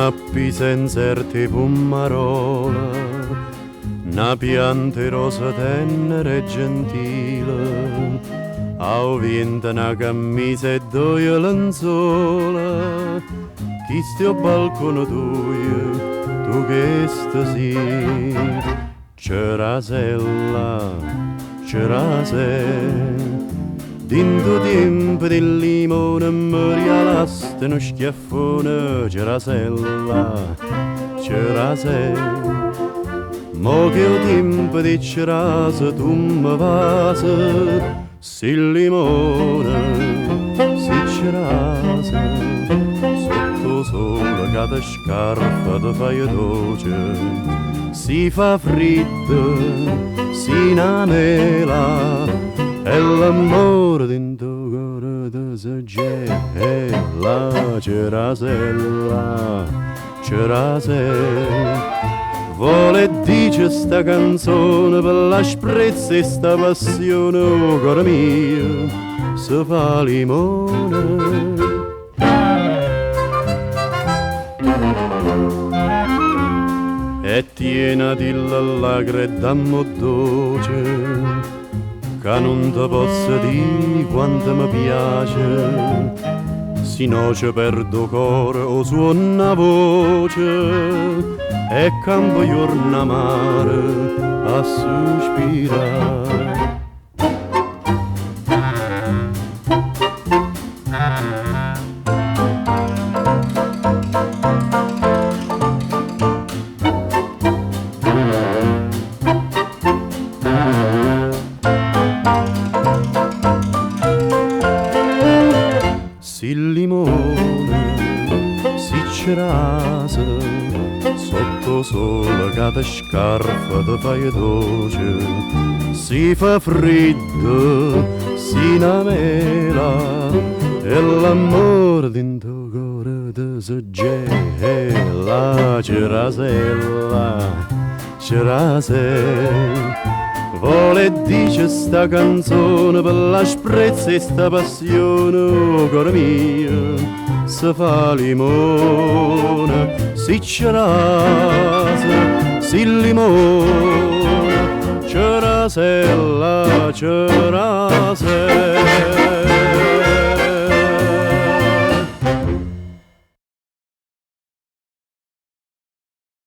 nappi senza erte pummarola, una pianta rosa tenera e gentile, a vento una camisa e due lenzuola, chi sto balcone tuo, tu che stasi, Cerasella, Cerasella. Dinto tempo del limone mi regalaste uno schiaffone, Cerasella, Cerasella. Mo che ho tempo di cerase tu mi vasi, si limone, si cerase, sotto sole cade scarpa ti fai dolce, si fa freddo, si innamela, e l'amore dentro cuore ti si gela, Cerasella, Cerasella. Vuole dice sta canzone per la sprezza e sta passione, oh cuore mio, si fa limone. E tiena di l'allagre e dammo dolce, che non ti posso dire quanto mi piace, se no ci perdo cuore o suona voce, e campo giorno mare a sospirare. Si limone, si cerase, sotto sole cade scarpa ti fai dolce, si fa freddo, si innamela, e l'amore dentro cuore ti si gela, Cerasella, Cerasella. Vuole dice sta canzone per la sprezza e sta passione, oh cuore mio, si fa limone, si cerase, si limone, Cerasella, Cerasella.